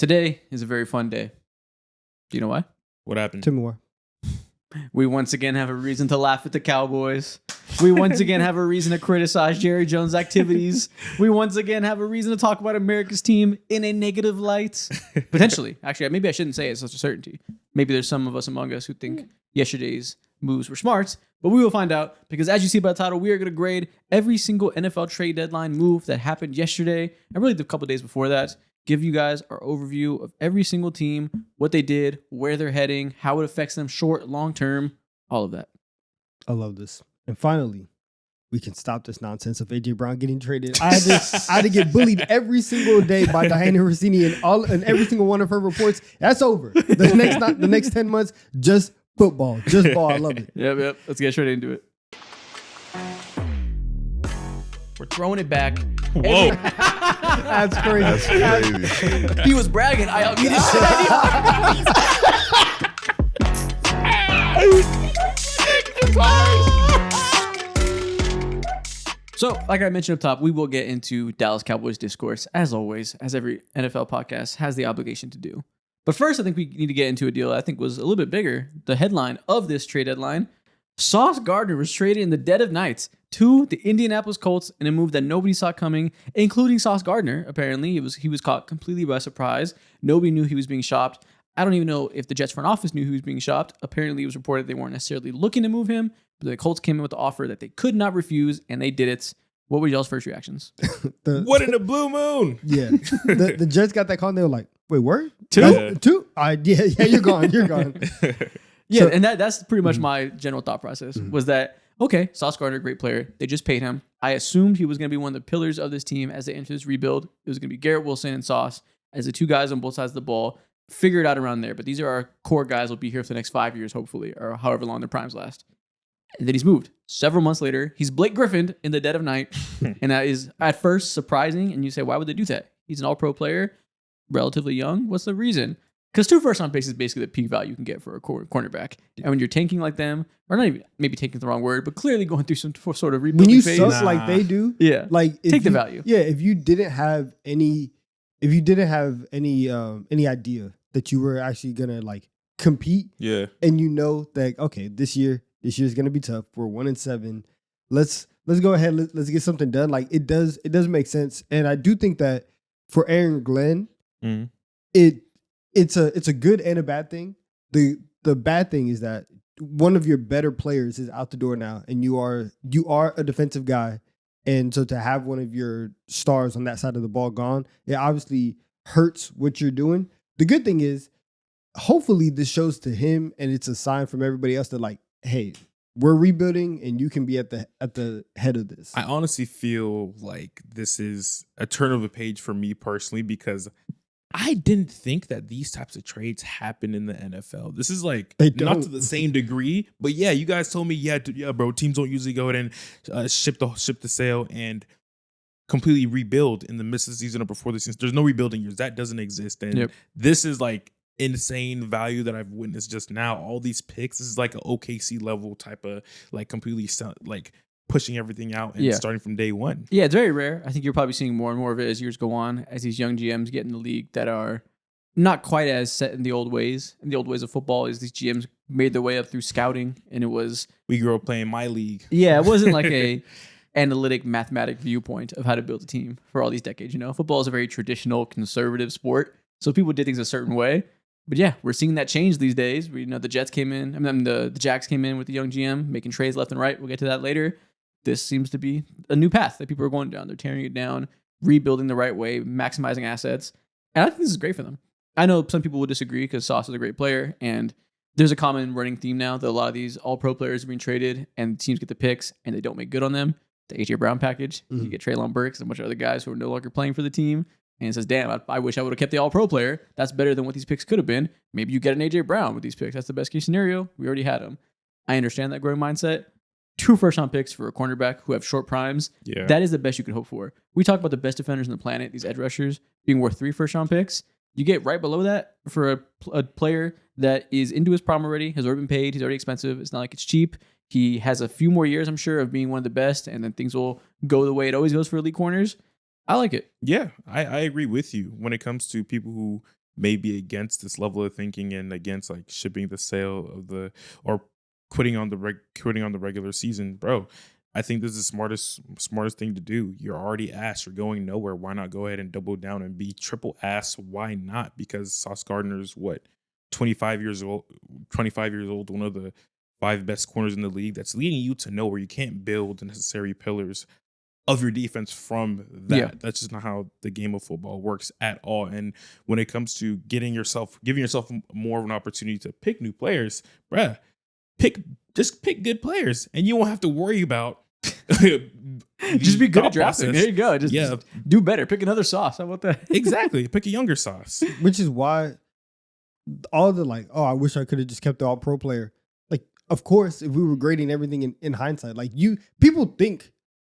Today is a very fun day. Do you know why? What happened? Two more. We once again have a reason to laugh at the Cowboys. We once again have a reason to criticize Jerry Jones' activities. We once again have a reason to talk about America's team in a negative light. Potentially. Actually, maybe I shouldn't say it such a certainty. Maybe there's some of us among us who think yesterday's moves were smart, but we will find out because as you see by the title, we are going to grade every single NFL trade deadline move that happened yesterday and really the couple days before that. Give you guys our overview of every single team, what they did, where they're heading, how it affects them short, long term, all of that. I love this. And finally, we can stop this nonsense of AJ Brown getting traded. I had to get bullied every single day by Diana Rossini and every single one of her reports. That's over. The next 10 months, just football, just ball. I love it. Yep. Let's get straight into it. We're throwing it back. Whoa. That's crazy. That's crazy. He was bragging. I unmuted So, like I mentioned up top, we will get into Dallas Cowboys discourse, as always, as every NFL podcast has the obligation to do. But first, I think we need to get into a deal that I think was a little bit bigger. The headline of this trade deadline, Sauce Gardner was traded in the dead of night to the Indianapolis Colts in a move that nobody saw coming, including Sauce Gardner. Apparently, he was caught completely by surprise. Nobody knew he was being shopped. I don't even know if the Jets front office knew he was being shopped. Apparently, it was reported they weren't necessarily looking to move him, but the Colts came in with the offer that they could not refuse, and they did it. What were y'all's first reactions? What in the blue moon? Yeah. The Jets got that call and they were like, wait, word? Two? Yeah. Two? Yeah, you're gone. You're gone. Yeah, So- and that's pretty much my general thought process was that, okay, Sauce Gardner, great player. They just paid him. I assumed he was going to be one of the pillars of this team as they enter this rebuild. It was going to be Garrett Wilson and Sauce as the two guys on both sides of the ball. Figure it out around there. But these are our core guys who will be here for the next 5 years, hopefully, or however long their primes last. And then he's moved. Several months later, he's Blake Griffined in the dead of night. And that is at first surprising. And you say, why would they do that? He's an all-pro player, relatively young. What's the reason? Because 2 first-round picks is basically the peak value you can get for a cornerback. And when you're tanking like them, or not even, maybe taking the wrong word, but clearly going through some sort of rebuilding When you phase. suck like they do, Yeah. like Take the value. Yeah, if you didn't have any idea that you were actually gonna like compete, Yeah. and you know that okay, this year's gonna be tough. We're 1-7. Let's go ahead. Let's get something done. Like it does make sense, and I do think that for Aaron Glenn, it's a good and a bad thing. The bad thing is that one of your better players is out the door now, and you are a defensive guy, and so to have one of your stars on that side of the ball gone, it obviously hurts what you're doing. The good thing is, hopefully, this shows to him, and it's a sign from everybody else that like, hey, we're rebuilding, and you can be at the head of this. I honestly feel like this is a turn of a page for me personally because I didn't think that these types of trades happen in the NFL. This is like They not to don't. the same degree, but yeah, you guys told me, yeah, bro, teams don't usually go ahead and ship the sale and completely rebuild in the midst of the season or before the season. There's no rebuilding years. That doesn't exist. And this is like insane value that I've witnessed just now. All these picks, this is like an OKC level type of like completely like pushing everything out and starting from day one. Yeah, it's very rare. I think you're probably seeing more and more of it as years go on, as these young GMs get in the league that are not quite as set in the old ways. And the old ways of football is these GMs made their way up through scouting, and it was... We grew up playing my league. Yeah, it wasn't like a analytic, mathematic viewpoint of how to build a team for all these decades. You know, football is a very traditional, conservative sport, so people did things a certain way. But yeah, we're seeing that change these days. We know the Jets came in. I mean, the Jags came in with the young GM, making trades left and right. We'll get to that later. This seems to be a new path that people are going down. They're tearing it down, rebuilding the right way, maximizing assets. And I think this is great for them. I know some people will disagree because Sauce is a great player. And there's a common running theme now that a lot of these all-pro players are being traded and teams get the picks and they don't make good on them. The A.J. Brown package. You get Treylon Burks and a bunch of other guys who are no longer playing for the team. And it says, damn, I wish I would have kept the all-pro player. That's better than what these picks could have been. Maybe you get an A.J. Brown with these picks. That's the best case scenario. We already had him. I understand that growing mindset. 2 first-round picks for a cornerback who have short primes. Yeah. That is the best you could hope for. We talk about the best defenders on the planet, these edge rushers, being worth 3 first-round picks. You get right below that for a player that is into his prime already, has already been paid, he's already expensive. It's not like it's cheap. He has a few more years, I'm sure, of being one of the best, and then things will go the way it always goes for elite corners. I like it. Yeah, I agree with you when it comes to people who may be against this level of thinking and against like shipping the sale of the or quitting on the regular season, bro. I think this is the smartest thing to do. You're already ass. You're going nowhere. Why not go ahead and double down and be triple ass? Why not? Because Sauce Gardner's 25 years old, one of the 5 best corners in the league. That's leading you to nowhere. You can't build the necessary pillars of your defense from that. Yeah. That's just not how the game of football works at all. And when it comes to giving yourself more of an opportunity to pick new players, bruh, just pick good players, and you won't have to worry about. Just be good at drafting. There you go. Just do better. Pick another sauce. How about that? Exactly. Pick a younger sauce. Which is why all the like, oh, I wish I could have just kept the all-pro player. Like, of course, if we were grading everything in hindsight, like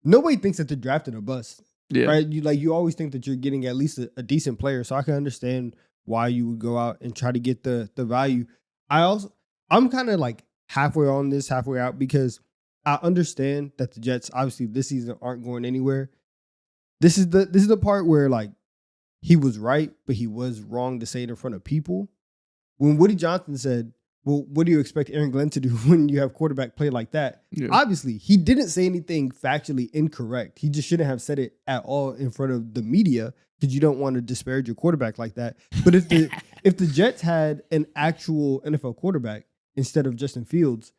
nobody thinks that they're drafting a bust. Yeah. Right? You always think that you're getting at least a decent player. So I can understand why you would go out and try to get the value. I'm kind of like halfway on this, halfway out, because I understand that the Jets obviously this season aren't going anywhere. This is the part where like he was right, but he was wrong to say it in front of people. When Woody Johnson said, well, what do you expect Aaron Glenn to do when you have quarterback play like that? Yeah. Obviously, he didn't say anything factually incorrect. He just shouldn't have said it at all in front of the media because you don't want to disparage your quarterback like that. But if the Jets had an actual NFL quarterback instead of Justin Fields,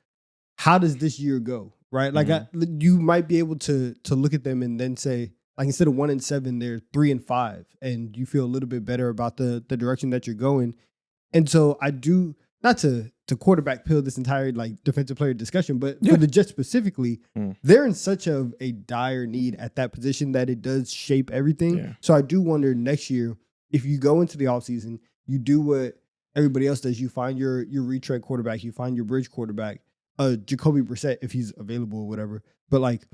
how does this year go? Right? Like you might be able to look at them and then say, like, instead of 1-7, they're 3-5, and you feel a little bit better about the direction that you're going. And so I do, not to quarterback pill this entire like defensive player discussion, but for the Jets specifically, they're in such of a dire need at that position that it does shape everything. Yeah. So I do wonder next year, if you go into the offseason, you do what everybody else does, you find your retread quarterback, you find your bridge quarterback, Jacoby Brissett if he's available or whatever. But like,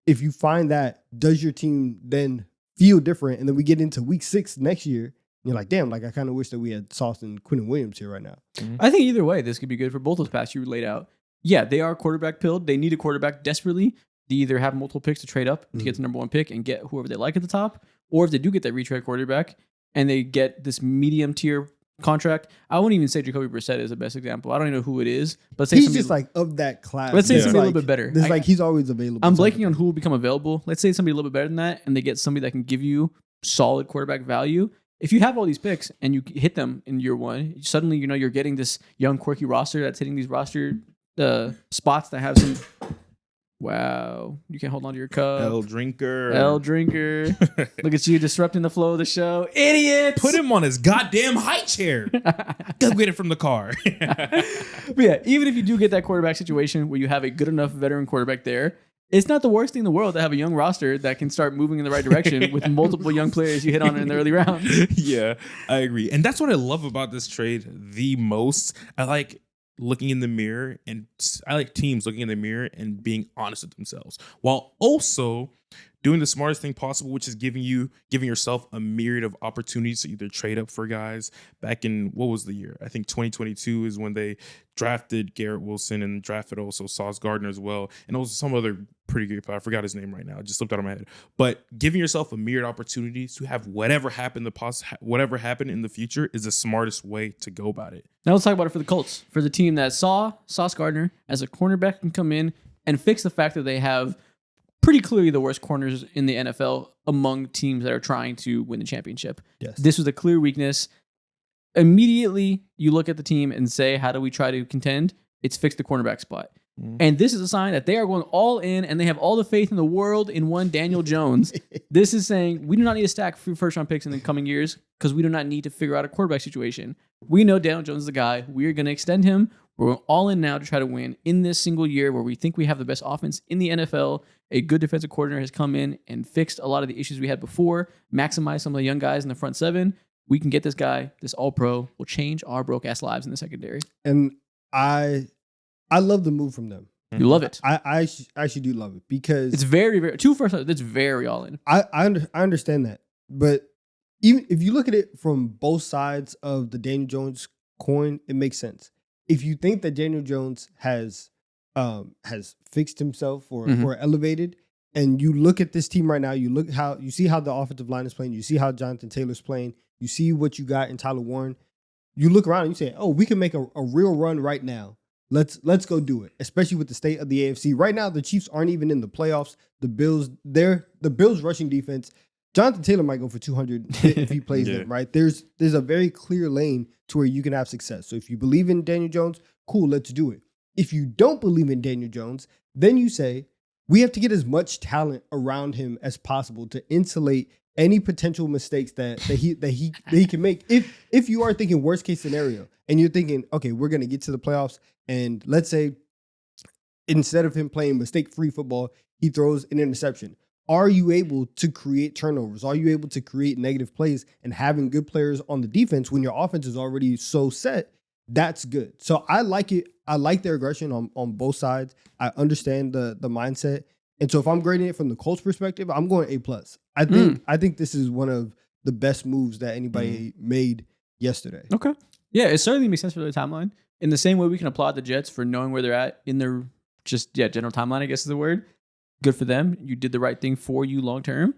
if you find that, does your team then feel different? And then we get into week 6 next year, you're like, damn, like I kind of wish that we had Sauce and Quinnen Williams here right now. Mm-hmm. I think either way, this could be good for both those paths you laid out. Yeah, they are quarterback pilled. They need a quarterback desperately. They either have multiple picks to trade up to get the number 1 pick and get whoever they like at the top, or if they do get that retread quarterback and they get this medium tier contract. I wouldn't even say Jacoby Brissett is the best example. I don't even know who it is, but he's just like of that class. Let's say somebody a little bit better. It's like he's always available. I'm blanking on who will become available. Let's say somebody a little bit better than that, and they get somebody that can give you solid quarterback value. If you have all these picks and you hit them in year 1, suddenly you're getting this young quirky roster that's hitting these roster spots that have some. Wow, you can't hold on to your cup. L drinker. Look at you disrupting the flow of the show, idiot. Put him on his goddamn high chair. Go get it from the car. But yeah, even if you do get that quarterback situation where you have a good enough veteran quarterback there, it's not the worst thing in the world to have a young roster that can start moving in the right direction with multiple young players you hit on in the early rounds. Yeah, I agree. And that's what I love about this trade the most. I like looking in the mirror, and I like teams looking in the mirror and being honest with themselves while also doing the smartest thing possible, which is giving yourself a myriad of opportunities to either trade up for guys. Back in, what was the year? I think 2022 is when they drafted Garrett Wilson and drafted also Sauce Gardner as well. And also some other pretty good player. I forgot his name right now. It just slipped out of my head. But giving yourself a myriad opportunities to have whatever happen in the future is the smartest way to go about it. Now let's talk about it for the Colts. For the team that saw Sauce Gardner as a cornerback can come in and fix the fact that they have pretty clearly the worst corners in the NFL among teams that are trying to win the championship. Yes. This was a clear weakness. Immediately, you look at the team and say, how do we try to contend? It's fix the cornerback spot. And this is a sign that they are going all in and they have all the faith in the world in one Daniel Jones. This is saying we do not need to stack first-round picks in the coming years because we do not need to figure out a quarterback situation. We know Daniel Jones is the guy. We are going to extend him. We're all in now to try to win in this single year where we think we have the best offense in the NFL. A good defensive coordinator has come in and fixed a lot of the issues we had before, maximized some of the young guys in the front 7. We can get this guy, this all-pro, will change our broke-ass lives in the secondary. And I love the move from them. You love it. I actually do love it because it's very, very 2 first. It's very all in. I understand that, but even if you look at it from both sides of the Daniel Jones coin, it makes sense. If you think that Daniel Jones has fixed himself or elevated, and you look at this team right now, you see how the offensive line is playing, you see how Jonathan Taylor's playing, You see what you got in Tyler Warren. You look around and you say, oh, we can make a real run right now. Let's go do it, especially with the state of the AFC. Right now, the Chiefs aren't even in the playoffs. The Bills rushing defense, Jonathan Taylor might go for 200 if he plays them, right? There's a very clear lane to where you can have success. So if you believe in Daniel Jones, cool, let's do it. If you don't believe in Daniel Jones, then you say, we have to get as much talent around him as possible to insulate any potential mistakes that he can make. If you are thinking worst case scenario and you're thinking, okay, we're going to get to the playoffs, and let's say instead of him playing mistake-free football, he throws an interception. Are you able to create turnovers? Are you able to create negative plays? And having good players on the defense when your offense is already so set, that's good. So I like it. I like their aggression on both sides. I understand the mindset. And so if I'm grading it from the Colts perspective, I'm going A+. I think this is one of the best moves that anybody made yesterday. Okay. Yeah, it certainly makes sense for their timeline. In the same way we can applaud the Jets for knowing where they're at in their general timeline, I guess is the word. Good for them. You did the right thing for you long term.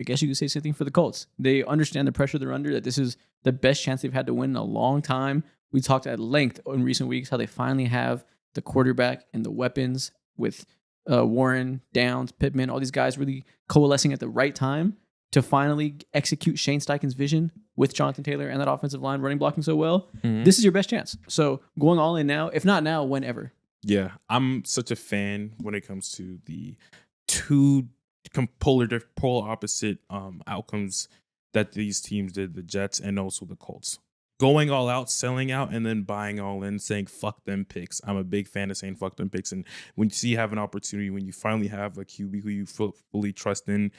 I guess you could say something for the Colts. They understand the pressure they're under, that this is the best chance they've had to win in a long time. We talked at length in recent weeks how they finally have the quarterback and the weapons with Warren, Downs, Pittman, all these guys really coalescing at the right time to finally execute Shane Steichen's vision with Jonathan Taylor and that offensive line running blocking so well. This is your best chance. So going all in now, if not now, whenever. Yeah, I'm such a fan when it comes to the two polar opposite outcomes that these teams did, the Jets and also the Colts. Going all out, selling out, and then buying all in, saying fuck them picks. I'm a big fan of saying fuck them picks. And when you have an opportunity, when you finally have a QB who you fully trust in,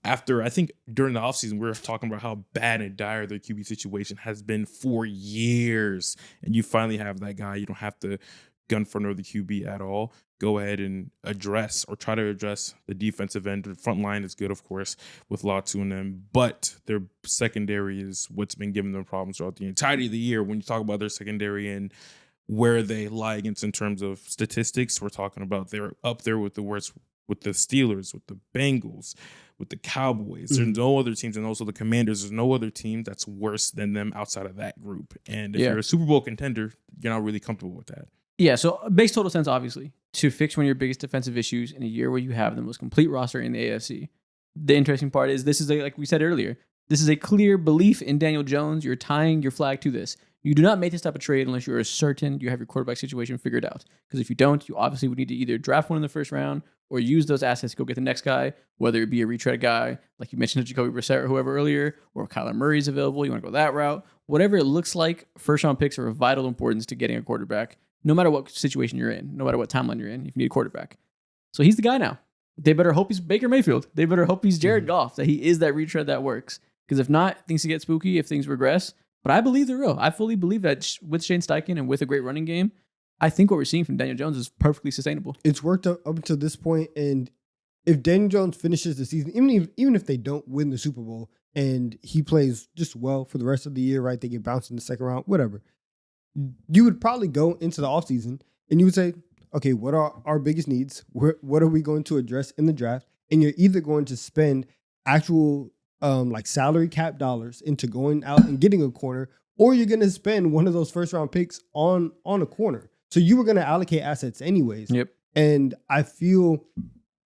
after, I think during the offseason, we were talking about how bad and dire their QB situation has been for years. And you finally have that guy. You don't have to gun for another QB at all. Go ahead and try to address the defensive end. The front line is good, of course, with Latu and them, but their secondary is what's been giving them problems throughout the entirety of the year. When you talk about their secondary and where they lie against in terms of statistics, we're talking about they're up there with the worst, with the Steelers, with the Bengals, with the Cowboys. There's no other teams, and also the Commanders. There's no other team that's worse than them outside of that group. And if you're a Super Bowl contender, you're not really comfortable with that. Yeah, so it makes total sense, obviously, to fix one of your biggest defensive issues in a year where you have the most complete roster in the AFC. The interesting part is this is, like we said earlier, this is a clear belief in Daniel Jones. You're tying your flag to this. You do not make this type of trade unless you're certain you have your quarterback situation figured out. Because if you don't, you obviously would need to either draft one in the first round or use those assets to go get the next guy, whether it be a retread guy, like you mentioned, Jacoby Brissett or whoever earlier, or Kyler Murray's available. You want to go that route. Whatever it looks like, first-round picks are of vital importance to getting a quarterback. No matter what situation you're in, no matter what timeline you're in, if you need a quarterback. So he's the guy now. They better hope he's Baker Mayfield. They better hope he's Jared Goff, that he is that retread that works. Because if not, things can get spooky if things regress. But I believe they're real. I fully believe that with Shane Steichen and with a great running game, I think what we're seeing from Daniel Jones is perfectly sustainable. It's worked up until this point, and if Daniel Jones finishes the season, even if they don't win the Super Bowl and he plays just well for the rest of the year, right? They get bounced in the second round, whatever. You would probably go into the offseason and you would say, okay, what are our biggest needs? What are we going to address in the draft? And you're either going to spend actual like salary cap dollars into going out and getting a corner, or you're going to spend one of those first round picks on a corner. So you were going to allocate assets anyways. Yep. And I feel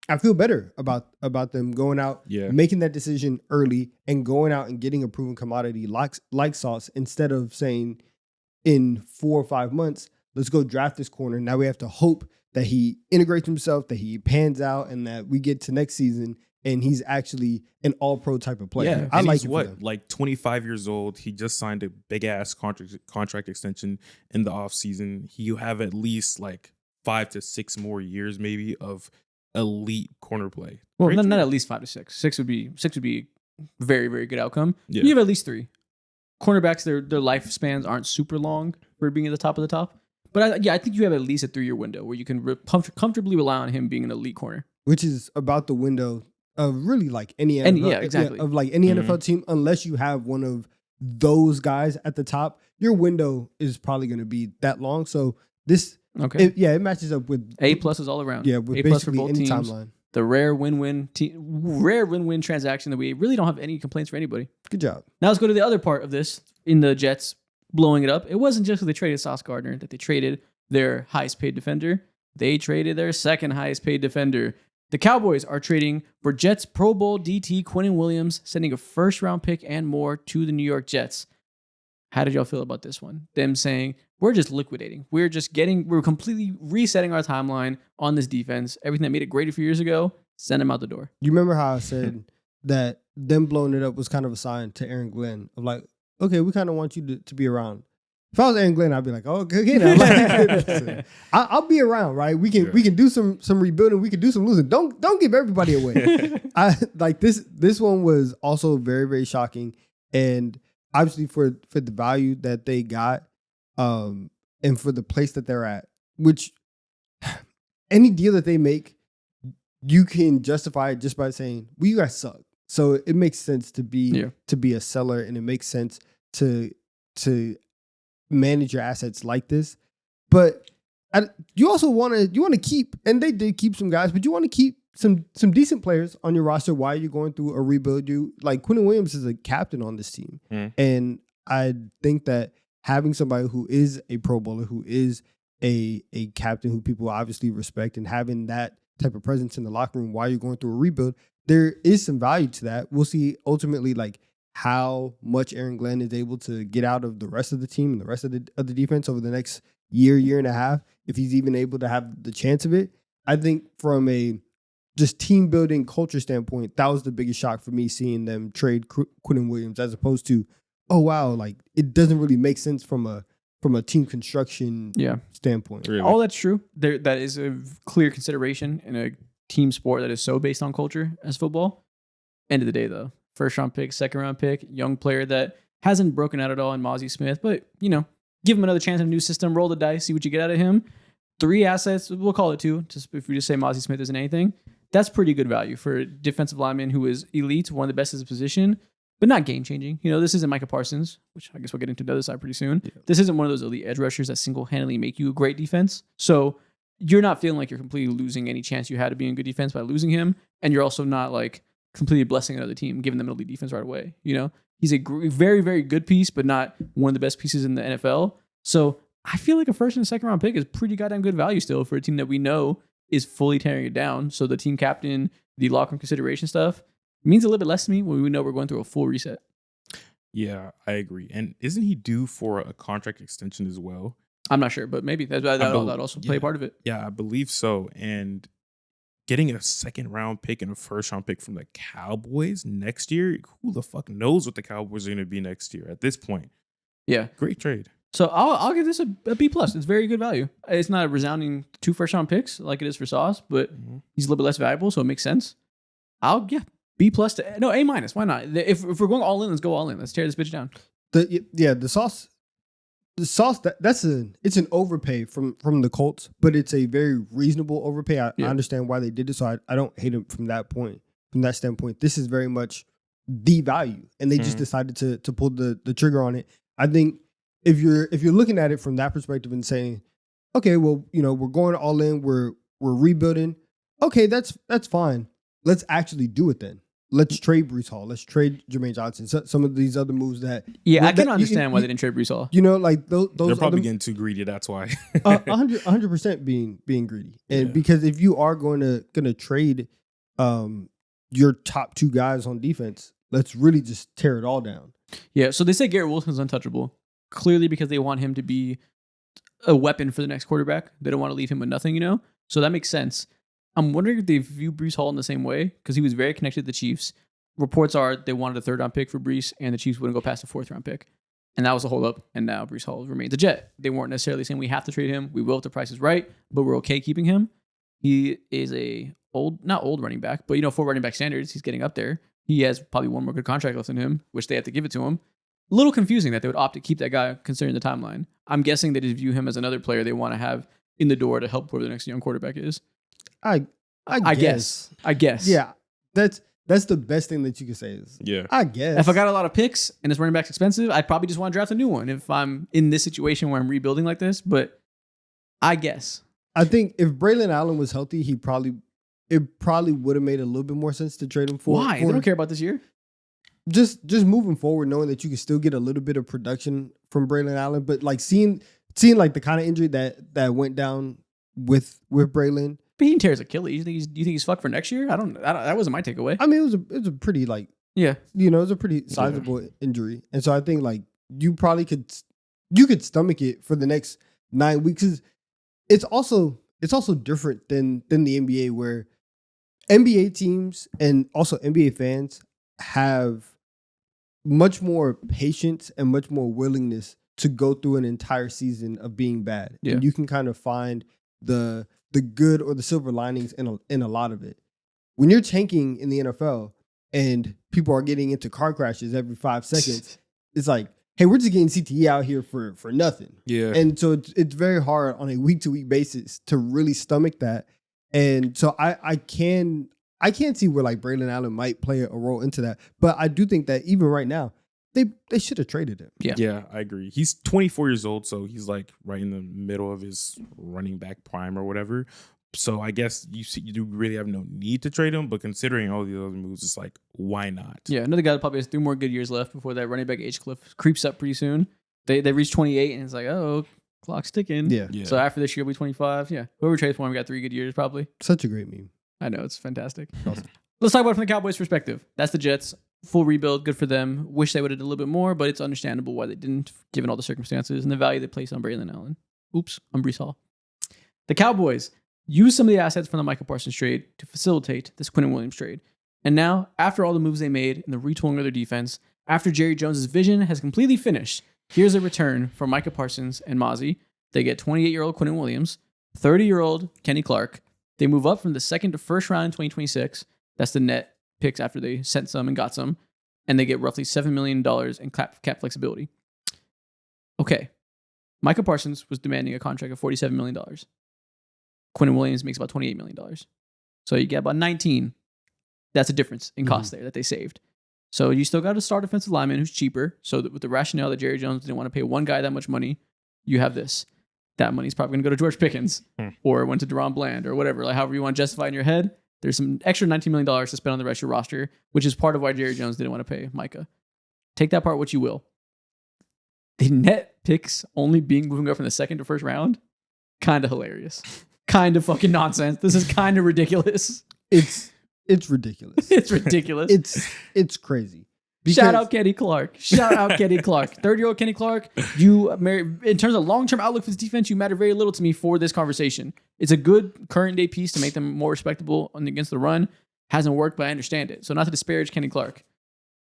better about them going out, making that decision early and going out and getting a proven commodity like Sauce, instead of saying, in 4 or 5 months, let's go draft this corner. Now we have to hope that he integrates himself, that he pans out, and that we get to next season and he's actually an all-pro type of player. Yeah, I like it. Like 25 years old. He just signed a big-ass contract extension in the offseason. He'll have at least like 5 to 6 more years maybe of elite corner play. Well, not at least 5 to 6. 6 would be very, very good outcome. Yeah. You have at least 3. Cornerbacks, their lifespans aren't super long for being at the top of the top. But I think you have at least a 3-year window where you can comfortably rely on him being an elite corner. Which is about the window of really like any NFL, exactly. Of like any NFL team, unless you have one of those guys at the top, your window is probably going to be that long. So this, it matches up with A+ is all around. Yeah, with A+ basically for both any teams. timeline. The rare win-win transaction that we really don't have any complaints for anybody. Good job. Now let's go to the other part of this in the Jets blowing it up. It wasn't just that they traded Sauce Gardner, that they traded their highest paid defender. They traded their second highest paid defender. The Cowboys are trading for Jets Pro Bowl DT Quinnen Williams, sending a first-round pick and more to the New York Jets. How did y'all feel about this one? Them saying, we're just liquidating. We're completely resetting our timeline on this defense. Everything that made it great a few years ago, send them out the door. You remember how I said that them blowing it up was kind of a sign to Aaron Glenn of like, okay, we kind of want you to be around. If I was Aaron Glenn, I'd be like, oh, okay, now. Like, I'll be around, right? We can do some rebuilding. We can do some losing. Don't give everybody away. I like this one was also very, very shocking. And obviously for the value that they got, and for the place that they're at, which any deal that they make, you can justify it just by saying, well, you guys suck. So it makes sense to be a seller, and it makes sense to manage your assets like this. But you also want to keep, and they did keep some guys, but you want to keep some decent players on your roster while you're going through a rebuild. Quinnen Williams is a captain on this team. And I think that having somebody who is a Pro Bowler, who is a captain who people obviously respect, and having that type of presence in the locker room while you're going through a rebuild, there is some value to that. We'll see ultimately like how much Aaron Glenn is able to get out of the rest of the team and the rest of the defense over the next year and a half, if he's even able to have the chance of it. I think from a just team building culture standpoint, that was the biggest shock for me, seeing them trade Quinnen Williams, as opposed to, oh wow, like it doesn't really make sense from a team construction standpoint. Really? All that's true. That is a clear consideration in a team sport that is so based on culture as football. End of the day, though, first round pick, second round pick, young player that hasn't broken out at all in Mozzie Smith, but give him another chance in a new system, roll the dice, see what you get out of him. 3 assets, we'll call it 2, just if we just say Mozzie Smith isn't anything. That's pretty good value for a defensive lineman who is elite, one of the best in his position, but not game-changing. This isn't Micah Parsons, which I guess we'll get into the other side pretty soon. Yeah. This isn't one of those elite edge rushers that single-handedly make you a great defense. So you're not feeling like you're completely losing any chance you had to be in good defense by losing him, and you're also not like completely blessing another team, giving them an elite defense right away. He's a very, very good piece, but not one of the best pieces in the NFL. So I feel like a first and second round pick is pretty goddamn good value still for a team that we know is fully tearing it down. So the team captain, the locker room consideration stuff means a little bit less to me when we know we're going through a full reset. Yeah, I agree. And isn't he due for a contract extension as well? I'm not sure, but maybe that'll also play part of it. Yeah, I believe so. And getting a second round pick and a first round pick from the Cowboys next year, who the fuck knows what the Cowboys are going to be next year at this point? Yeah. Great trade. So I'll give this a B+. It's very good value. It's not a resounding 2 first round picks like it is for Sauce, but he's a little bit less valuable, so it makes sense. B+ to A-. Why not? If we're going all in, let's go all in. Let's tear this bitch down. The Sauce it's an overpay from the Colts, but it's a very reasonable overpay. I understand why they did it, so I don't hate him from that standpoint. This is very much the value, and they just decided to pull the trigger on it. I think if you're looking at it from that perspective and saying, okay, well, we're going all in, we're rebuilding. Okay, that's fine. Let's actually do it then. Let's trade Breece Hall. Let's trade Jermaine Johnson. Some of these other moves that... Yeah, I can understand why they didn't trade Breece Hall. Like those... They're probably getting too greedy, that's why. 100% being greedy. And because if you are going to trade your top 2 guys on defense, let's really just tear it all down. Yeah, so they say Garrett Wilson's untouchable. Clearly because they want him to be a weapon for the next quarterback. They don't want to leave him with nothing, So that makes sense. I'm wondering if they view Breece Hall in the same way, because he was very connected to the Chiefs. Reports are they wanted a 3rd round pick for Breece, and the Chiefs wouldn't go past a 4th round pick. And that was a holdup, and now Breece Hall remains a Jet. They weren't necessarily saying we have to trade him. We will if the price is right, but we're okay keeping him. He is not old running back, but for running back standards, he's getting up there. He has probably one more good contract left in him, which they have to give it to him. A little confusing that they would opt to keep that guy considering the timeline. I'm guessing they just view him as another player they want to have in the door to help whoever the next young quarterback is. I guess. Yeah, that's the best thing that you can say is. Yeah, I guess. If I got a lot of picks and this running back's expensive, I'd probably just want to draft a new one if I'm in this situation where I'm rebuilding like this. But I guess. I think if Braylon Allen was healthy, he probably it probably would have made a little bit more sense to trade him for. Why? They don't care about this year. Just moving forward, knowing that you can still get a little bit of production from Braylon Allen, but like seeing like the kind of injury that went down with Braylon. But he tears Achilles. Do you think he's fucked for next year? I don't. That wasn't my takeaway. I mean, it was a pretty like yeah, it was a pretty sizable injury, and so I think like you probably could stomach it for the next 9 weeks. It's also different than the NBA, where NBA teams and also NBA fans have much more patience and much more willingness to go through an entire season of being bad. Yeah. And you can kind of find the good or the silver linings in a lot of it. When you're tanking in the NFL and people are getting into car crashes every 5 seconds, it's like, hey, we're just getting CTE out here for nothing. Yeah. And so it's very hard on a week-to-week basis to really stomach that. And so I can see where like Braylon Allen might play a role into that. But I do think that even right now, they should have traded him. Yeah, I agree. He's 24 years old, so he's like right in the middle of his running back prime or whatever. So I guess you do really have no need to trade him, but considering all the other moves, it's like, why not? Yeah, another guy that probably has 3 more good years left before that running back age cliff creeps up pretty soon. They reach 28, and it's like, oh, clock's ticking. Yeah. So after this year, will be 25. Yeah, whoever trades for him got 3 good years probably. Such a great meme. I know, it's fantastic. Awesome. Let's talk about it from the Cowboys' perspective. That's the Jets. Full rebuild, good for them. Wish they would have done a little bit more, but it's understandable why they didn't, given all the circumstances and the value they placed on Braylon Allen. Oops, on Breece Hall. The Cowboys used some of the assets from the Micah Parsons trade to facilitate this Quinnen Williams trade. And now, after all the moves they made and the retooling of their defense, after Jerry Jones' vision has completely finished, here's a return for Micah Parsons and Mozzie. They get 28-year-old Quinnen Williams, 30-year-old Kenny Clark. They move up from the second to first round in 2026. That's the net picks after they sent some and got some. And they get roughly $7 million in cap flexibility. Okay. Micah Parsons was demanding a contract of $47 million. Quinnen Williams makes about $28 million. So you get about 19. That's a difference in cost there that they saved. So you still got a star defensive lineman who's cheaper. So with the rationale that Jerry Jones didn't want to pay one guy that much money, you have this. That money's probably going to go to George Pickens or went to Deron Bland or whatever. Like however you want to justify in your head. There's some extra $19 million to spend on the rest of your roster, which is part of why Jerry Jones didn't want to pay Micah. Take that part what you will. The net picks only moving up from the second to first round, kind of hilarious. Kind of fucking nonsense. This is kind of ridiculous. It's ridiculous. It's ridiculous. It's crazy. Shout out Kenny Clark. 30-year-old Kenny Clark. In terms of long-term outlook for this defense, you matter very little to me for this conversation. It's a good current day piece to make them more respectable against the run. Hasn't worked, but I understand it. So not to disparage Kenny Clark.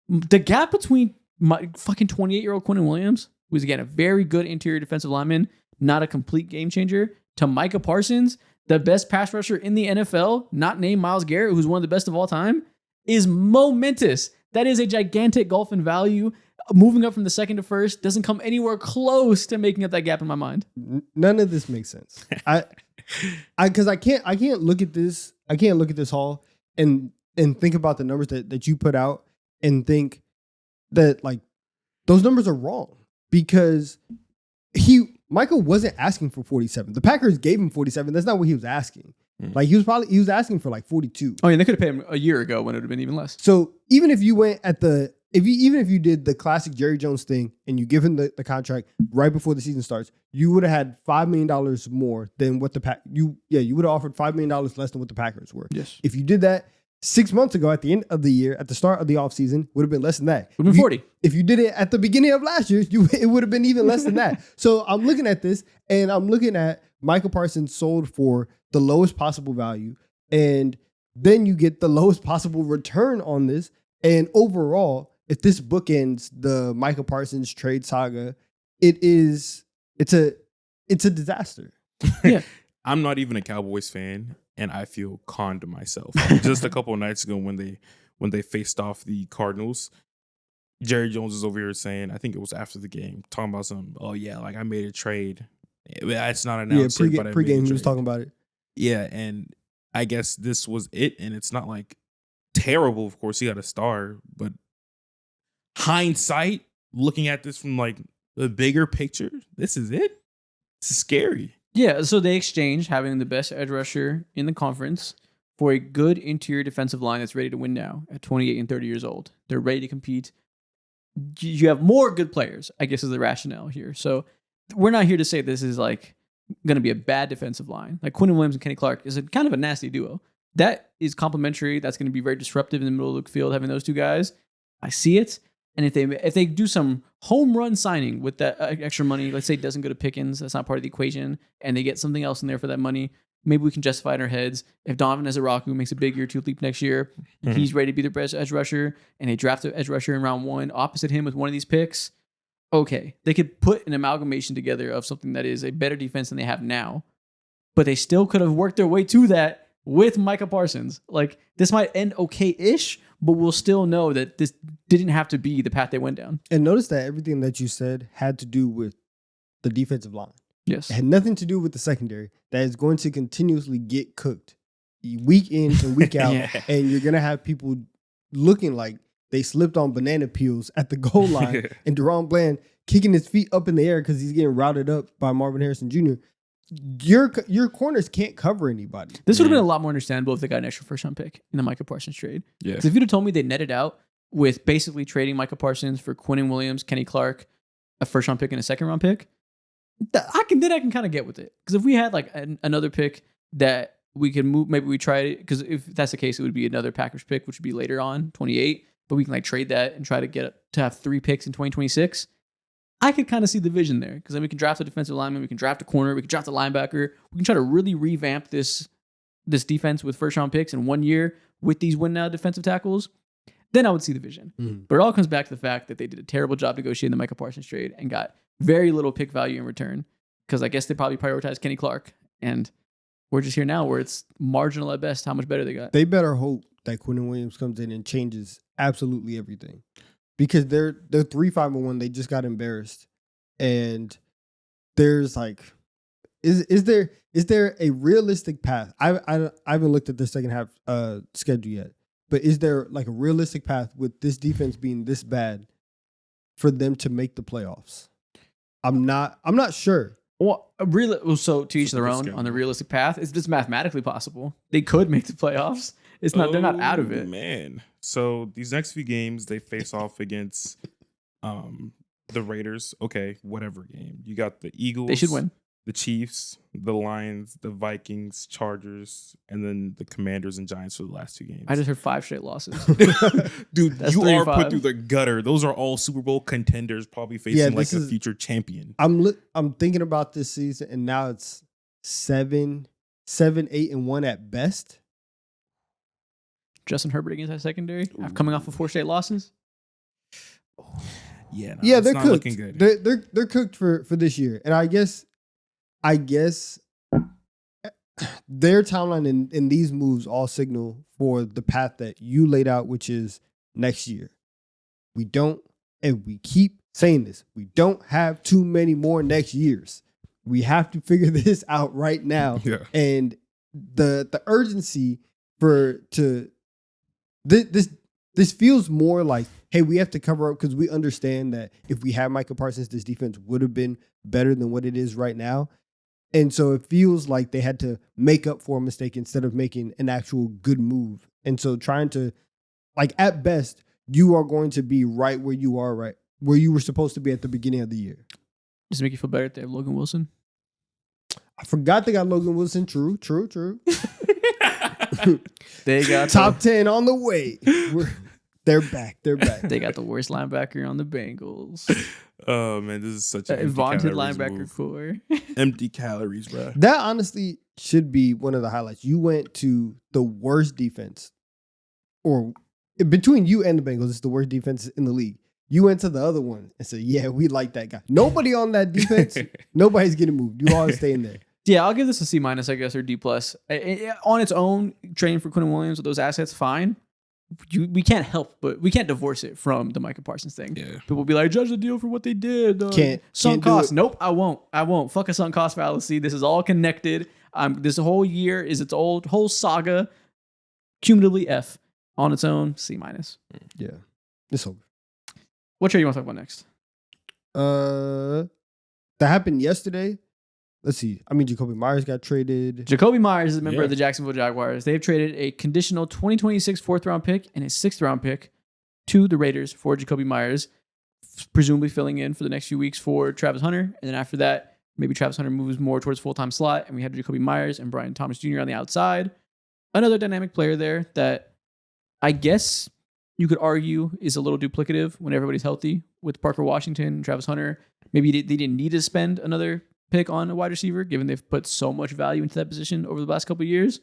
The gap between my fucking 28-year-old Quinnen Williams, who's again a very good interior defensive lineman, not a complete game changer, to Micah Parsons, the best pass rusher in the NFL, not named Myles Garrett, who's one of the best of all time, is momentous. That is a gigantic gulf in value. Moving up from the second to first doesn't come anywhere close to making up that gap in my mind. None of this makes sense. Because I can't look at this. I can't look at this haul and think about the numbers that you put out and think that like those numbers are wrong because Michael wasn't asking for 47. The Packers gave him 47. That's not what he was asking. Like he was asking for like 42. Oh yeah, they could have paid him a year ago when it would have been even less. So even if you went at even if you did the classic Jerry Jones thing and you give him the contract right before the season starts, you would have had $5 million more than what you would have offered $5 million less than what the Packers were. Yes. If you did that 6 months ago at the end of the year, at the start of the offseason, would have been less than that. Would have been 40. If you did it at the beginning of last year, it would have been even less than that. So I'm looking at this and I'm looking at Michael Parsons sold for the lowest possible value. And then you get the lowest possible return on this. And overall, if this bookends the Michael Parsons trade saga, it's a disaster. Yeah. I'm not even a Cowboys fan, and I feel conned to myself. Just a couple of nights ago when they faced off the Cardinals, Jerry Jones is over here saying, I think it was after the game, talking about some, oh yeah, like I made a trade. It's not announced. Yeah, pregame he was talking about it. Yeah, and I guess this was it, and it's not like terrible. Of course, he got a star, but hindsight, looking at this from like the bigger picture, this is it. This is scary. Yeah, so they exchanged having the best edge rusher in the conference for a good interior defensive line that's ready to win now at 28 and 30 years old. They're ready to compete. You have more good players, I guess, is the rationale here. So we're not here to say this is like going to be a bad defensive line. Like Quinnen Williams and Kenny Clark is kind of a nasty duo. That is complementary. That's going to be very disruptive in the middle of the field, having those two guys. I see it. And if they do some home run signing with that extra money, let's say it doesn't go to Pickens, that's not part of the equation, and they get something else in there for that money, maybe we can justify in our heads. If Donovan Ezeraku makes a big year two leap next year, he's ready to be the best edge rusher, and they draft an edge rusher in round 1 opposite him with one of these picks, okay, they could put an amalgamation together of something that is a better defense than they have now, but they still could have worked their way to that with Micah Parsons. Like, this might end okay-ish, but we'll still know that this didn't have to be the path they went down. And notice that everything that you said had to do with the defensive line. Yes. It had nothing to do with the secondary that is going to continuously get cooked week in and week out. Yeah. And you're going to have people looking like they slipped on banana peels at the goal line and Deron Bland kicking his feet up in the air because he's getting routed up by Marvin Harrison Jr. Your corners can't cover anybody. This would have been a lot more understandable if they got an extra first-round pick in the Micah Parsons trade. Yeah. Because if you'd have told me they netted out with basically trading Micah Parsons for Quinnen Williams, Kenny Clark, a first-round pick and a second-round pick, I can kind of get with it. Because if we had like another pick that we could move, maybe we try it. Because if that's the case, it would be another Packers pick, which would be later on, 28. But we can like trade that and try to get to have 3 picks in 2026. I could kind of see the vision there, because then we can draft a defensive lineman, we can draft a corner, we can draft a linebacker. We can try to really revamp this defense with first-round picks in 1 year with these win-now defensive tackles. Then I would see the vision. But it all comes back to the fact that they did a terrible job negotiating the Micah Parsons trade and got very little pick value in return, because I guess they probably prioritized Kenny Clark. And we're just here now where it's marginal at best how much better they got. They better hope that Quinnen Williams comes in and changes absolutely everything. Because they're 3-5-1, they just got embarrassed, and there's like, is there a realistic path? I haven't looked at the second half schedule yet, but is there like a realistic path with this defense being this bad for them to make the playoffs? I'm not sure. Well, so to each their own on the realistic path. It's just mathematically possible. They could make the playoffs. It's not. They're not out of it, man. So these next few games, they face off against the Raiders. Okay, whatever game. You got the Eagles. They should win. The Chiefs, the Lions, the Vikings, Chargers, and then the Commanders and Giants for the last 2 games. I just heard 5 straight losses. Dude, That's you are 3-5. put through the gutter. Those are all Super Bowl contenders, probably facing like a future champion. I'm thinking about this season, and now it's 7-8-1 at best. Justin Herbert against that secondary, coming off of 4 straight losses. Yeah, They're not cooked. looking good. They're cooked for this year, and I guess their timeline and these moves all signal for the path that you laid out, which is next year. We keep saying this, we don't have too many more next years. We have to figure this out right now. Yeah. And the urgency this feels more like, hey, we have to cover up, because we understand that if we had Micah Parsons, this defense would have been better than what it is right now. And so it feels like they had to make up for a mistake instead of making an actual good move. And so trying to, like, at best, you are going to be right where you are, right where you were supposed to be at the beginning of the year. Does it make you feel better if they have Logan Wilson? I forgot they got Logan Wilson. True. They got top 10 on the way. They're back. They got the worst linebacker on the Bengals. Oh man, this is such a vaunted linebacker core. Empty calories, bro. That honestly should be one of the highlights. You went to the worst defense, or between you and the Bengals, it's the worst defense in the league. You went to the other one and said, yeah, we like that guy. Nobody on that defense, nobody's getting moved. You all staying there. Yeah, I'll give this a C-, I guess, or D+. On its own, trading for Quinnen Williams with those assets, fine. We can't divorce it from the Micah Parsons thing. Yeah. People will be like, judge the deal for what they did. Can't cost. Nope, I won't. Fuck a sunk cost fallacy. This is all connected. This whole year is its whole saga. Cumulatively F. On its own, C-. Yeah. It's over. What trade you want to talk about next? That happened yesterday. let's see. I mean, Jakobi Meyers got traded. Jakobi Meyers is a member of the Jacksonville Jaguars. They've traded a conditional 2026 4th-round pick and a 6th-round pick to the Raiders for Jakobi Meyers, presumably filling in for the next few weeks for Travis Hunter. And then after that, maybe Travis Hunter moves more towards full-time slot, and we have Jakobi Meyers and Brian Thomas Jr. on the outside. Another dynamic player there that I guess you could argue is a little duplicative when everybody's healthy with Parker Washington and Travis Hunter. Maybe they didn't need to spend another pick on a wide receiver, given they've put so much value into that position over the last couple of years.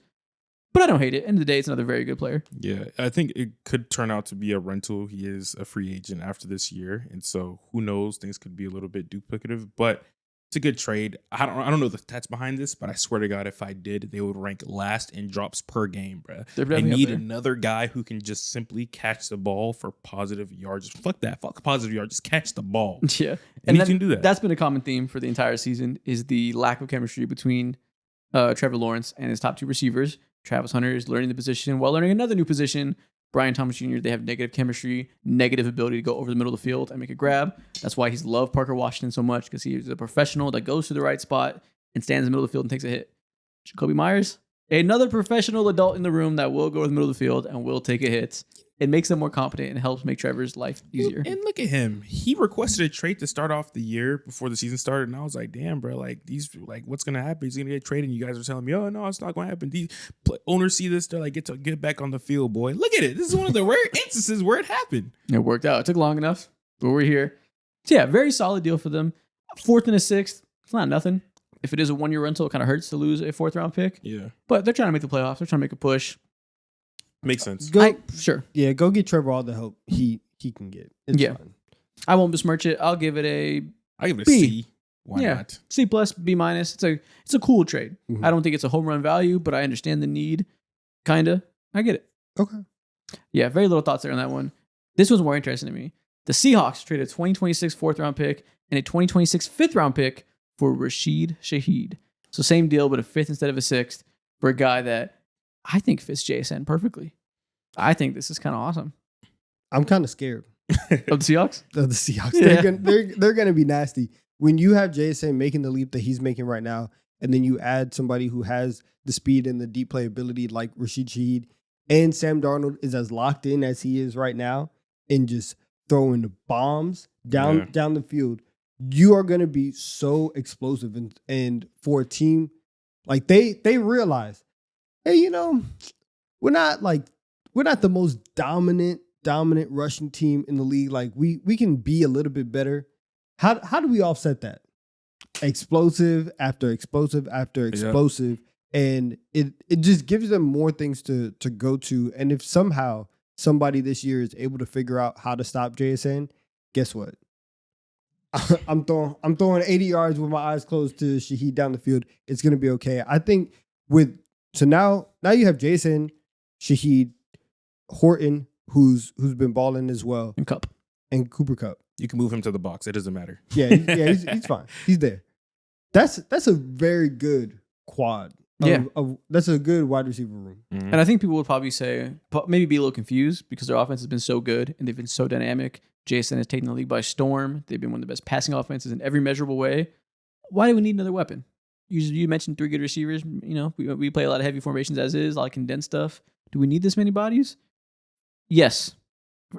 But I don't hate it. End of the day, it's another very good player. Yeah, I think it could turn out to be a rental. He is a free agent after this year, and so who knows? Things could be a little bit duplicative, but it's a good trade. I don't know the stats behind this, but I swear to God, if I did, they would rank last in drops per game, bro. They need another guy who can just simply catch the ball for positive yards. Fuck that. Fuck positive yards. Just catch the ball. Yeah. And he can do that. That's been a common theme for the entire season is the lack of chemistry between Trevor Lawrence and his top 2 receivers. Travis Hunter is learning the position while learning another new position. Brian Thomas Jr., they have negative chemistry, negative ability to go over the middle of the field and make a grab. That's why he's loved Parker Washington so much, because he's a professional that goes to the right spot and stands in the middle of the field and takes a hit. Jakobi Meyers, another professional adult in the room that will go to the middle of the field and will take a hit. It makes them more competent and helps make Trevor's life easier. And look at him. He requested a trade to start off the year before the season started. And I was like, damn, bro, what's going to happen? He's going to get traded. And you guys are telling me, oh, no, it's not going to happen. These owners see this. They're like, get back on the field, boy. Look at it. This is one of the rare instances where it happened. It worked out. It took long enough, but we're here. So, yeah, very solid deal for them. 4th and a 6th. It's not nothing. If it is a 1-year rental, it kind of hurts to lose a 4th-round pick. Yeah. But they're trying to make the playoffs. They're trying to make a push. Makes sense. Sure. Yeah, go get Trevor all the help he can get. It's fine. I won't besmirch it. I'll give it a C. Why not? C+, B-. It's a cool trade. Mm-hmm. I don't think it's a home run value, but I understand the need. Kinda. I get it. Okay. Yeah, very little thoughts there on that one. This was more interesting to me. The Seahawks traded a 2026 4th-round pick and a 2026 5th-round pick for Rashid Shaheed. So same deal, but a 5th instead of a 6th for a guy that I think fits JSN perfectly. I think this is kind of awesome. I'm kind of scared of the Seahawks. Of the Seahawks, Yeah. they're gonna be nasty when you have JSN making the leap that he's making right now, and then you add somebody who has the speed and the deep playability like Rashid Shaheed, and Sam Darnold is as locked in as he is right now, and just throwing the bombs down the field. You are gonna be so explosive, and for a team like they realize, hey, we're not the most dominant rushing team in the league. Like we can be a little bit better. How do we offset that? Explosive after explosive after explosive. And it just gives them more things to go to. And if somehow somebody this year is able to figure out how to stop JSN, guess what? I'm throwing 80 yards with my eyes closed to Shaheed down the field. It's gonna be okay. I think now you have Jason, Shaheed, Horton, who's been balling as well, and Cooper Kupp. You can move him to the box. It doesn't matter. Yeah, he's fine. He's there. That's a very good quad. That's a good wide receiver room. Mm-hmm. And I think people would probably say, maybe be a little confused because their offense has been so good and they've been so dynamic. Jason has taken the league by storm. They've been one of the best passing offenses in every measurable way. Why do we need another weapon? You mentioned 3 good receivers. We play a lot of heavy formations as is, a lot of condensed stuff. Do we need this many bodies? Yes.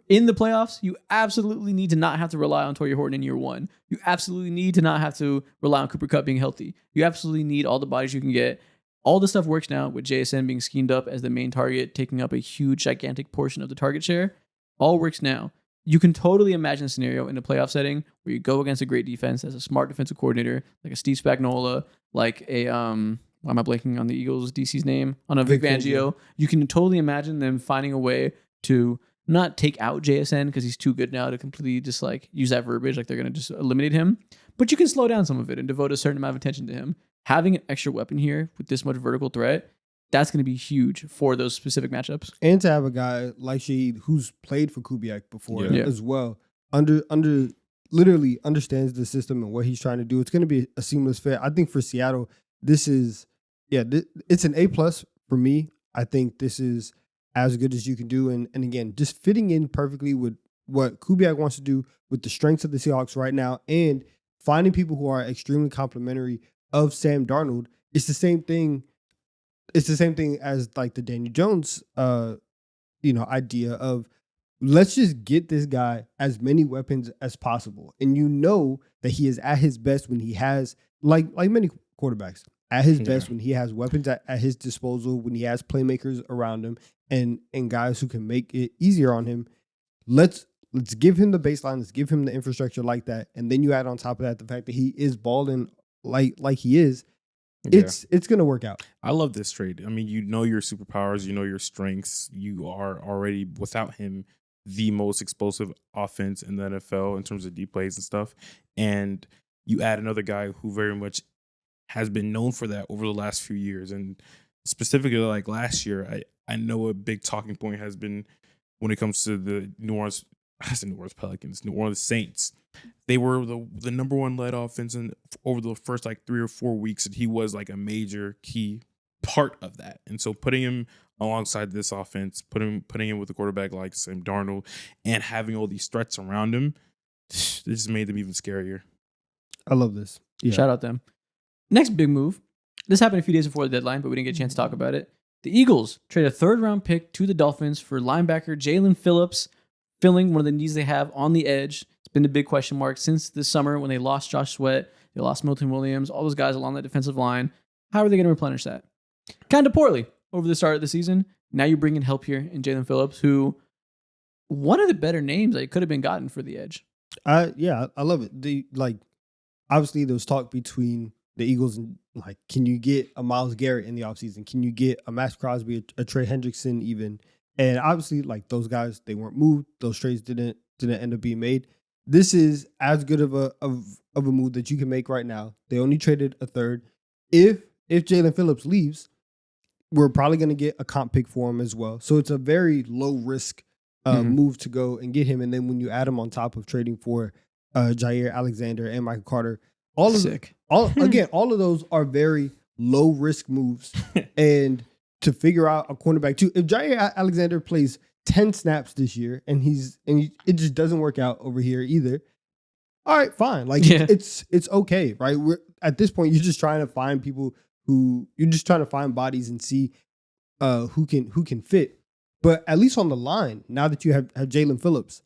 In the playoffs, you absolutely need to not have to rely on Torrey Horton in year 1. You absolutely need to not have to rely on Cooper Kupp being healthy. You absolutely need all the bodies you can get. All the stuff works now with JSN being schemed up as the main target, taking up a huge, gigantic portion of the target share. All works now. You can totally imagine a scenario in a playoff setting where you go against a great defense as a smart defensive coordinator, like a Steve Spagnuolo, like a, why am I blanking on the Eagles DC's name? On a Vic Fangio. You can totally imagine them finding a way to not take out JSN because he's too good now to completely just like use that verbiage, like they're going to just eliminate him. But you can slow down some of it and devote a certain amount of attention to him. Having an extra weapon here with this much vertical threat, that's going to be huge for those specific matchups. And to have a guy like Shaheed who's played for Kubiak before as well, literally understands the system and what he's trying to do. It's going to be a seamless fit. I think for Seattle, this is, it's an A+ for me. I think this is as good as you can do. And again, just fitting in perfectly with what Kubiak wants to do with the strengths of the Seahawks right now and finding people who are extremely complementary of Sam Darnold, it's the same thing. It's the same thing as like the Daniel Jones, idea of let's just get this guy as many weapons as possible. And you know that he is at his best when he has, like many quarterbacks, at his best when he has weapons at his disposal, when he has playmakers around him and guys who can make it easier on him. Let's give him the baseline. Let's give him the infrastructure like that. And then you add on top of that the fact that he is balling like he is. It's going to work out. I love this trade. I mean, you know your superpowers, you know your strengths. You are already, without him, the most explosive offense in the NFL in terms of deep plays and stuff. And you add another guy who very much has been known for that over the last few years. And specifically like last year, I know a big talking point has been when it comes to the New Orleans Pelicans, New Orleans Saints. They were the number one led offense over the first like 3 or 4 weeks, and he was like a major key part of that. And so putting him alongside this offense, putting him with a quarterback like Sam Darnold, and having all these threats around him, this just made them even scarier. I love this. Yeah. Shout out them. Next big move. This happened a few days before the deadline, but we didn't get a chance to talk about it. The Eagles trade a 3rd-round pick to the Dolphins for linebacker Jaelan Phillips, filling one of the needs they have on the edge. It's been a big question mark since this summer when they lost Josh Sweat, they lost Quinnen Williams, all those guys along that defensive line. How are they going to replenish that? Kind of poorly over the start of the season. Now you bring in help here in Jaelan Phillips, who one of the better names that could have been gotten for the edge. I love it. Obviously there was talk between the Eagles and like, can you get a Myles Garrett in the offseason? Can you get a Max Crosby, a Trey Hendrickson even? And obviously, like those guys, they weren't moved. Those trades didn't end up being made. This is as good of a move that you can make right now. They only traded a 3rd. If Jaelan Phillips leaves, we're probably going to get a comp pick for him as well. So it's a very low risk move to go and get him. And then when you add him on top of trading for Jair Alexander and Michael Carter, all of those are very low risk moves. And to figure out a cornerback too, if Jair Alexander plays 10 snaps this year and it just doesn't work out over here either, all right, fine. Like it's okay, right? We're at this point, you're just trying to find people you're just trying to find bodies and see who can fit. But at least on the line, now that you have Jaelan Phillips,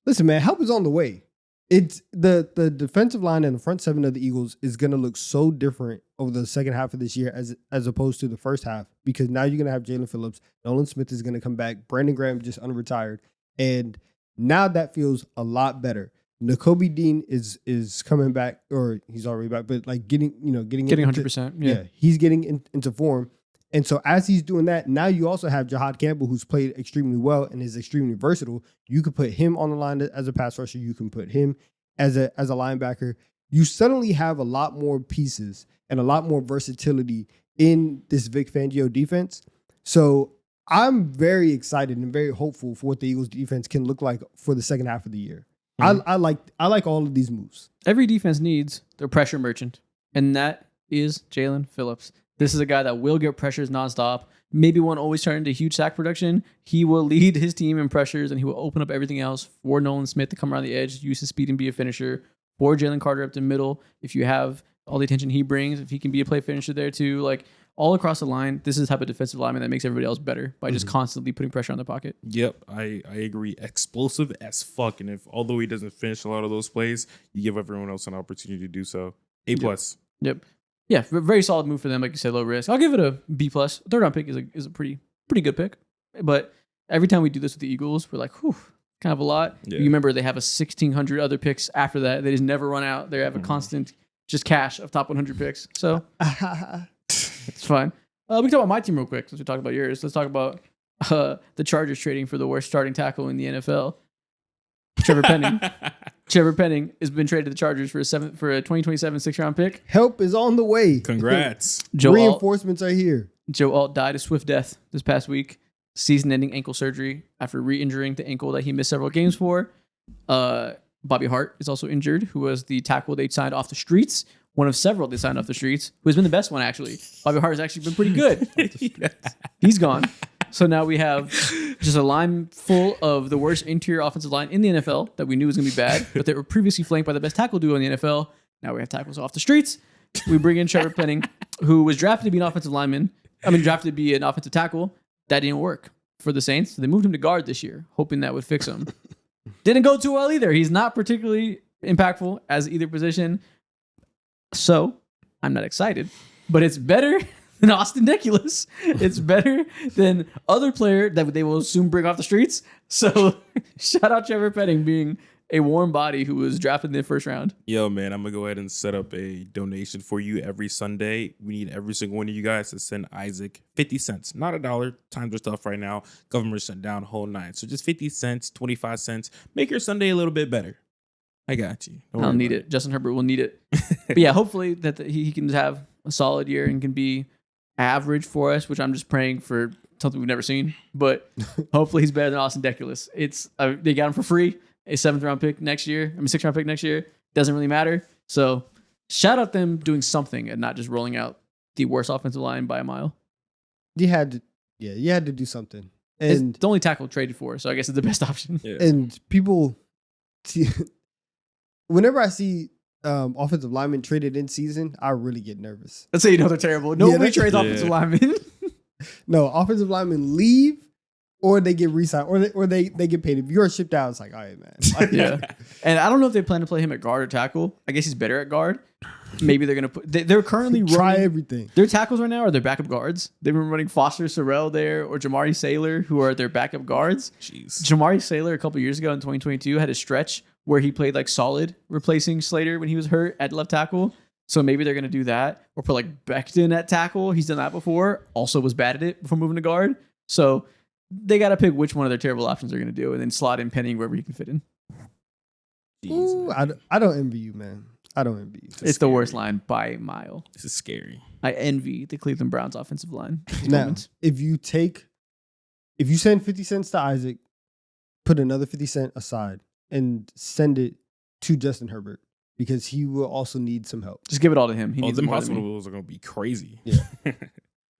listen, man, help is on the way. It's the defensive line and the front 7 of the Eagles is going to look so different over the second half of this year as opposed to the first half, because now you're going to have Jaelan Phillips. Nolan Smith is going to come back. Brandon Graham just unretired. And now that feels a lot better. Jakobi Dean is coming back, or he's already back, but like getting 100%. Yeah, he's getting into form. And so as he's doing that, now you also have Jahad Campbell, who's played extremely well and is extremely versatile. You could put him on the line as a pass rusher. You can put him as a linebacker. You suddenly have a lot more pieces and a lot more versatility in this Vic Fangio defense. So I'm very excited and very hopeful for what the Eagles defense can look like for the second half of the year. I like all of these moves. Every defense needs their pressure merchant, and that is Jaelan Phillips. This is a guy that will get pressures nonstop. Maybe won't always turn into huge sack production. He will lead his team in pressures, and he will open up everything else for Nolan Smith to come around the edge, use his speed and be a finisher. For Jalen Carter up the middle, if you have all the attention he brings, if he can be a play finisher there too, like all across the line, this is the type of defensive lineman that makes everybody else better by just constantly putting pressure on the pocket. Yep, I agree. Explosive as fuck. And although he doesn't finish a lot of those plays, you give everyone else an opportunity to do so. A+. Yep. Yeah, very solid move for them. Like you said, low risk. I'll give it a B+. 3rd-round pick is a pretty good pick. But every time we do this with the Eagles, we're like, whew, kind of a lot. Yeah. You remember they have 1,600 other picks after that. They just never run out. They have a constant just cache of top 100 picks. So it's fine. We can talk about my team real quick since we talked about yours. Let's talk about the Chargers trading for the worst starting tackle in the NFL. Trevor Penning. Trevor Penning has been traded to the Chargers for a 2027 6th-round pick. Help is on the way. Congrats. Reinforcements are here. Joe Alt died a swift death this past week. Season-ending ankle surgery after re-injuring the ankle that he missed several games for. Bobby Hart is also injured, who was the tackle they signed off the streets. One of several they signed off the streets, who has been the best one, actually. Bobby Hart has actually been pretty good. He's gone. So now we have just a line full of the worst interior offensive line in the NFL that we knew was going to be bad, but they were previously flanked by the best tackle duo in the NFL. Now we have tackles off the streets. We bring in Trevor Penning, who was drafted to be an offensive lineman. Drafted to be an offensive tackle. That didn't work for the Saints. So they moved him to guard this year, hoping that would fix him. Didn't go too well either. He's not particularly impactful as either position. So I'm not excited, but it's better than Austin Deculus. It's better than other player that they will soon bring off the streets. So shout out Trevor Penning being a warm body who was drafted in the first round. Yo, man, I'm going to go ahead and set up a donation for you every Sunday. We need every single one of you guys to send Isaac 50 cents. Not $1. Times are tough right now. Government shut down whole nine. So just 50 cents, 25 cents. Make your Sunday a little bit better. I got you. I'll need it. Justin Herbert will need it. But yeah, hopefully that he can have a solid year and can be average for us, which I'm just praying for something we've never seen. But hopefully he's better than Austin Deculus. They got him for free. A 6th-round pick next year. 6th-round pick next year. Doesn't really matter. So shout out them doing something and not just rolling out the worst offensive line by a mile. You had to do something. And it's the only tackle traded for, so I guess it's the best option. Yeah. And people see, whenever I see offensive linemen traded in season, I really get nervous. Let's say they're terrible. Nobody trades offensive linemen. No, offensive linemen leave or they get re-signed or they get paid. If you're shipped out, it's like, all right, man. Like, yeah. And I don't know if they plan to play him at guard or tackle. I guess he's better at guard. Maybe they're going to put... They're currently try running... everything. Their tackles right now are their backup guards. They've been running Foster Sorrell there or Jamari Saylor, who are their backup guards. Jeez. Jamari Saylor, a couple years ago in 2022, had a stretch where he played like solid, replacing Slater when he was hurt at left tackle. So maybe they're going to do that. Or put like Becton at tackle. He's done that before. Also was bad at it before moving to guard. So they got to pick which one of their terrible options they're going to do and then slot in Penning wherever you can fit in. Ooh, I don't envy you, man. I don't envy you. It's the worst line by a mile. This is scary. I envy the Cleveland Browns offensive line. Now, if you send 50 cents to Isaac, put another 50 cents aside and send it to Justin Herbert because he will also need some help. Just give it all to him. He needs them more hospital than me. bills are going to be crazy. Yeah.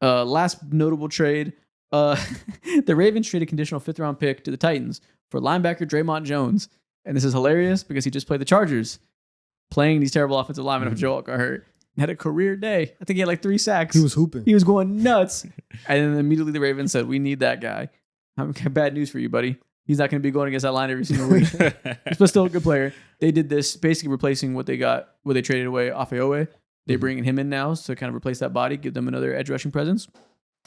Last notable trade. The Ravens traded a conditional 5th-round pick to the Titans for linebacker Draymond Jones. And this is hilarious because he just played the Chargers, playing these terrible offensive linemen if Joel got hurt. Had a career day. I think he had like 3 sacks. He was hooping. He was going nuts. And then immediately the Ravens said, we need that guy. I've got bad news for you, buddy. He's not going to be going against that line every single week. But still a good player. They did this basically replacing what they traded away Afeowe. They're bringing him in now to kind of replace that body, give them another edge rushing presence.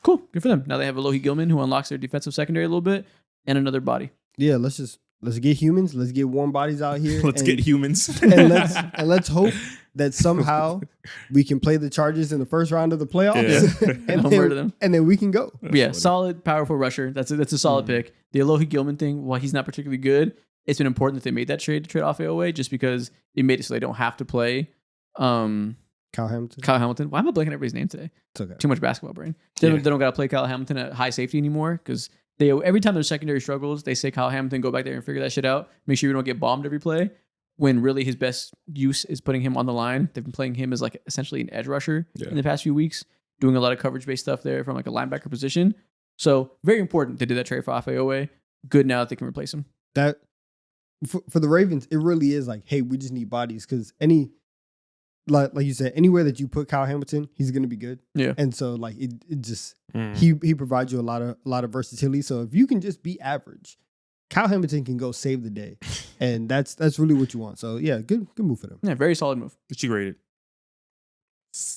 Cool. Good for them. Now they have Alohi Gilman, who unlocks their defensive secondary a little bit, and another body. Yeah, let's get humans. Let's get warm bodies out here. Let's get humans. and let's hope that somehow we can play the Chargers in the first round of the playoffs. Yeah. and then we can go. Yeah, funny. Solid, powerful rusher. That's a solid pick. The Alohi Gilman thing, while he's not particularly good, it's been important that they made that trade to trade off AOA just because it made it so they don't have to play Kyle Hamilton. Why am I blanking everybody's name today? It's okay. Too much basketball brain. They don't got to play Kyle Hamilton at high safety anymore because every time there's secondary struggles, they say Kyle Hamilton, go back there and figure that shit out. Make sure you don't get bombed every play. When really his best use is putting him on the line. They've been playing him as like essentially an edge rusher in the past few weeks, doing a lot of coverage-based stuff there from like a linebacker position. So very important they did that trade for Afeowe. Good now that they can replace him. That for the Ravens, it really is like, hey, we just need bodies because like you said, anywhere that you put Kyle Hamilton, he's going to be good. Yeah. And so like it just he provides you a lot of versatility. So if you can just be average, Kyle Hamilton can go save the day. And that's really what you want. So yeah, good move for them. Yeah, very solid move. What you rated?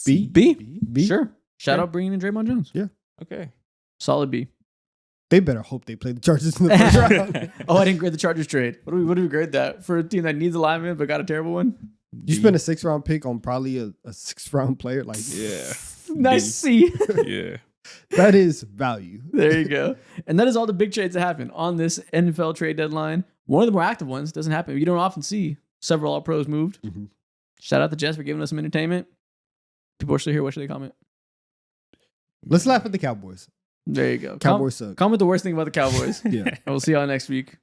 B. Sure. Shout out bringing in Draymond Jones. Yeah. Okay. Solid B. They better hope they play the Chargers in the first round. Oh, I didn't grade the Chargers trade. What do we grade that for a team that needs a lineman but got a terrible one? You spent a 6th-round pick on probably a 6th-round player. Like, yeah. Nice C. Yeah. That is value. There you go. And that is all the big trades that happen on this NFL trade deadline. One of the more active ones doesn't happen. You don't often see several All-Pros moved. Mm-hmm. Shout out to Jess for giving us some entertainment. People are still here. What should they comment? Let's laugh at the Cowboys. There you go. Cowboys suck. Comment the worst thing about the Cowboys. Yeah. And we'll see y'all next week.